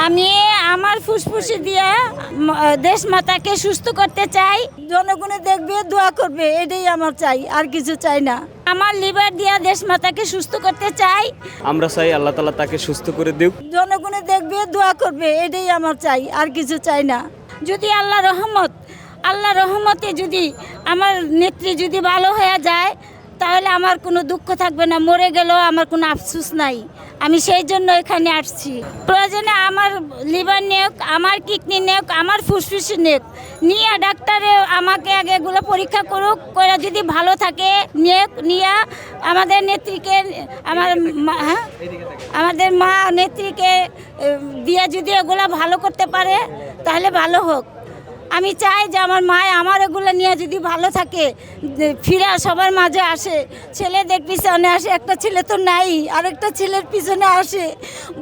আমি আমার ফুসফুসি দিয়ে দেশ মাতাকে সুস্থ করতে চাই। জনগণে দেখবে, দোয়া করবে, এটাই আমার চাই, আর কিছু চাই না। আমার লিভার দিয়ে দেশ মাতাকে সুস্থ করতে চাই। আমরা চাই আল্লাহ তাআলা তাকে সুস্থ করে দিক। জনগণে দেখবে, দোয়া করবে, এটাই আমার চাই, আর কিছু চাই না। যদি আল্লাহ রহমতে যদি আমার নেত্রী যদি ভালো হয়ে যায়, তাহলে আমার কোনো দুঃখ থাকবে না। মরে গেলেও আমার কোনো আফসোস নাই। আমি সেই জন্য এখানে আসছি। প্রয়োজনে আমার লিভার নেক, আমার কিডনি নেক, আমার ফুসফুস নেক, নিয়ে ডাক্তারে আমাকে আগে এগুলো পরীক্ষা করুক, করে যদি ভালো থাকে নেক, নিয়ে আমাদের নেত্রীকে আমাদের মা নেত্রীকে দিয়ে যদি এগুলো ভালো করতে পারে তাহলে ভালো হোক। আমি চাই যে আমার মা আমার এগুলো নিয়ে যদি ভালো থাকে, ফিরে সবার মাঝে আসে, ছেলেদের পিছনে আসে। একটা ছেলে তো নাই, আরেকটা ছেলের পিছনে আসে,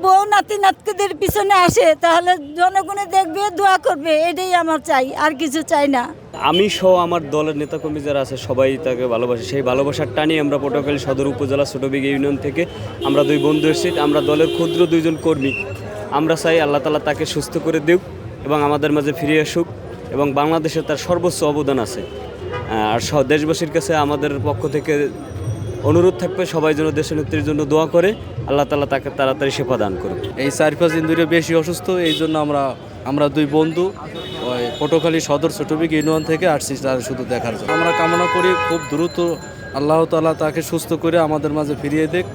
বউ নাতি নাতকুদের পিছনে আসে, তাহলে জনগণে দেখবে, দোয়া করবে, এটাই আমার চাই, আর কিছু চাই না। আমি সহ আমার দলের নেতাকর্মী যারা আছে সবাই তাকে ভালোবাসে। সেই ভালোবাসার টানে আমরা পটুয়াখালী সদর উপজেলা ছোটবিঘা ইউনিয়ন থেকে আমরা 2 বন্ধু এসেছি। আমরা দলের ক্ষুদ্র 2 জন কর্মী। আমরা চাই আল্লাহ তাআলা তাকে সুস্থ করে দিক এবং আমাদের মাঝে ফিরে আসুক, এবং বাংলাদেশে তার সর্বোচ্চ অবদান আছে। আর দেশবাসীর কাছে আমাদের পক্ষ থেকে অনুরোধ থাকবে, সবাই যেন দেশের নেত্রীর জন্য দোয়া করে, আল্লাহ তাআলা তাকে তাড়াতাড়ি সেবা দান করুক। এই 4-5 দিন ধরে বেশি অসুস্থ, এই জন্য আমরা 2 বন্ধু ওই পটুয়াখালী সদর ছোটবিঘা ইউনিয়ন থেকে আসছি তার শুধু দেখার জন্য। আমরা কামনা করি খুব দ্রুত আল্লাহ তাআলা তাকে সুস্থ করে আমাদের মাঝে ফিরিয়ে দেখ।